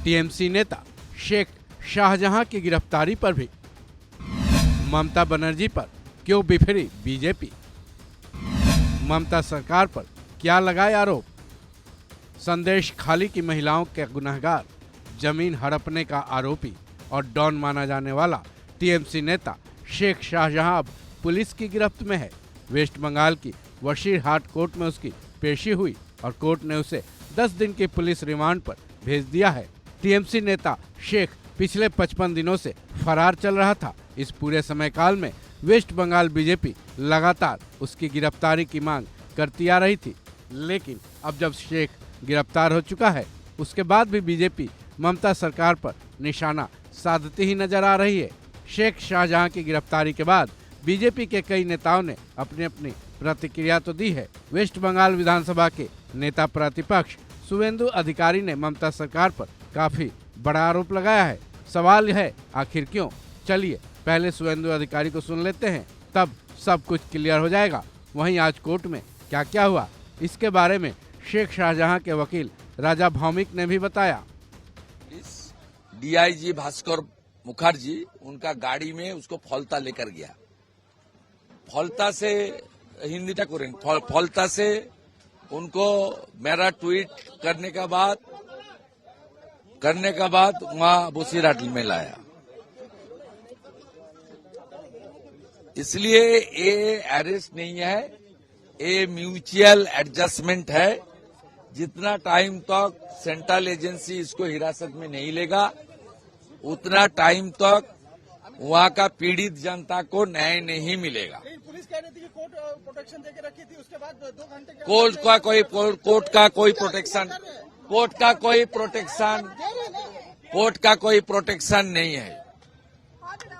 TMC नेता शेख शाहजहां की गिरफ्तारी पर भी ममता बनर्जी पर क्यों बिफरी बीजेपी? ममता सरकार पर क्या लगाए आरोप? संदेश खाली की महिलाओं के गुनहगार, जमीन हड़पने का आरोपी और डॉन माना जाने वाला टीएमसी नेता शेख शाहजहां अब पुलिस की गिरफ्त में है। वेस्ट बंगाल की वशीरहाट कोर्ट में उसकी पेशी हुई और कोर्ट ने उसे 10 दिन के पुलिस रिमांड पर भेज दिया है। टीएमसी नेता शेख पिछले 55 दिनों से फरार चल रहा था। इस पूरे समय काल में वेस्ट बंगाल बीजेपी लगातार उसकी गिरफ्तारी की मांग करती आ रही थी, लेकिन अब जब शेख गिरफ्तार हो चुका है, उसके बाद भी बीजेपी ममता सरकार पर निशाना साधती ही नजर आ रही है। शेख शाहजहां की गिरफ्तारी के बाद बीजेपी के कई नेताओं ने अपनी अपनी प्रतिक्रिया तो दी है। वेस्ट बंगाल विधानसभा के नेता प्रतिपक्ष शुवेंदु अधिकारी ने ममता सरकार पर काफी बड़ा आरोप लगाया है। सवाल है आखिर क्यों? चलिए पहले शुवेंदु अधिकारी को सुन लेते हैं, तब सब कुछ क्लियर हो जाएगा। वहीं आज कोर्ट में क्या क्या हुआ, इसके बारे में शेख शाहजहां के वकील राजा भौमिक ने भी बताया। डीआईजी भास्कर मुखर्जी उनका गाड़ी में उसको फौलता लेकर गया। फौलता से हिंदी फौलता से उनको मेरा ट्वीट करने का बाद वहां वशीरहाट में लाया। इसलिए ये अरेस्ट नहीं है, ये म्यूचुअल एडजस्टमेंट है। जितना टाइम तक सेंट्रल एजेंसी इसको हिरासत में नहीं लेगा, उतना टाइम तक वहाँ का पीड़ित जनता को न्याय नहीं मिलेगा। पुलिस कह रही थी कि कोर्ट प्रोटेक्शन देके रखी थी, उसके बाद 2 घंटे के कोर्ट का कोई प्रोटेक्शन नहीं है।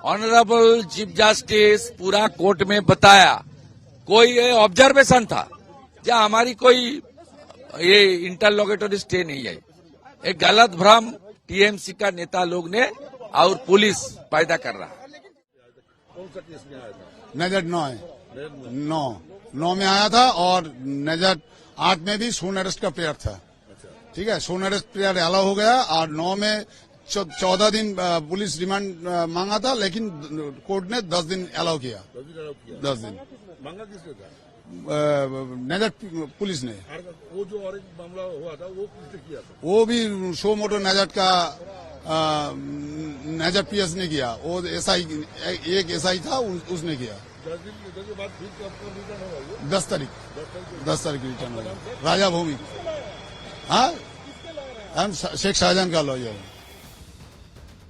ऑनरेबल चीफ जस्टिस पूरा कोर्ट में बताया, कोई ऑब्जर्वेशन था जहाँ हमारी कोई ये इंटरलोगेटरी स्टे नहीं है। एक गलत भ्रम टीएमसी का नेता लोग ने और पुलिस पैदा कर रहा है। नजर 9 में आया था और नजर 8 में भी सोन अरेस्ट का प्रेयर था। ठीक है, सोन अरेस्ट प्रेयर अलाउ हो गया और 9 में 14 दिन पुलिस रिमांड मांगा था, लेकिन कोर्ट ने 10 दिन अलाउ किया। 10 दिन मांगा किसने था? नजर पुलिस ने। वो जो और एक मामला हुआ था वो किसने किया था? वो भी शो मोटो नजर का नजर पीएस ने किया। वो एक एसआई था, उसने किया। 10 दिन के बाद फिर आपका रिटर्न होगा? 10 तारीख रिटर्न होगा। राजा भूमि, हाँ, हम शेख शाहजहां का लॉयर।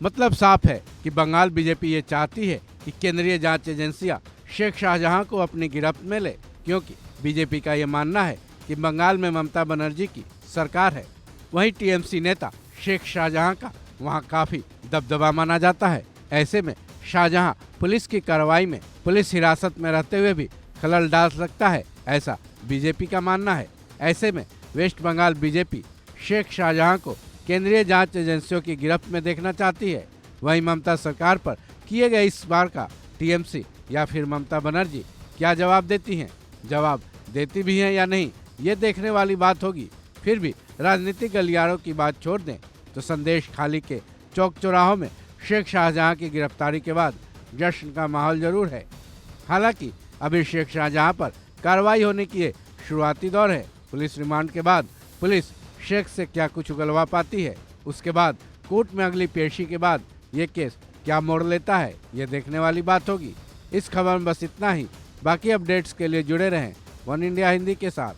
मतलब साफ है कि बंगाल बीजेपी ये चाहती है कि केंद्रीय जांच एजेंसियां शेख शाहजहां को अपनी गिरफ्त में ले, क्योंकि बीजेपी का ये मानना है कि बंगाल में ममता बनर्जी की सरकार है। वहीं टीएमसी नेता शेख शाहजहां का वहां काफी दबदबा माना जाता है। ऐसे में शाहजहां पुलिस की कार्रवाई में पुलिस हिरासत में रहते हुए भी खलल डाल सकता है, ऐसा बीजेपी का मानना है। ऐसे में वेस्ट बंगाल बीजेपी शेख शाहजहां को केंद्रीय जांच एजेंसियों की गिरफ्त में देखना चाहती है। वहीं ममता सरकार पर किए गए इस बार का टीएमसी या फिर ममता बनर्जी क्या जवाब देती हैं? जवाब देती भी हैं या नहीं, ये देखने वाली बात होगी। फिर भी राजनीतिक गलियारों की बात छोड़ दें तो संदेश खाली के चौक चौराहों में शेख शाहजहां की गिरफ्तारी के बाद जश्न का माहौल जरूर है। हालांकि अभी शेख शाहजहां पर कार्रवाई होने की ये शुरुआती दौर है। पुलिस रिमांड के बाद पुलिस शेख से क्या कुछ उगलवा पाती है, उसके बाद कोर्ट में अगली पेशी के बाद ये केस क्या मोड़ लेता है, ये देखने वाली बात होगी। इस खबर में बस इतना ही। बाकी अपडेट्स के लिए जुड़े रहें वन इंडिया हिंदी के साथ।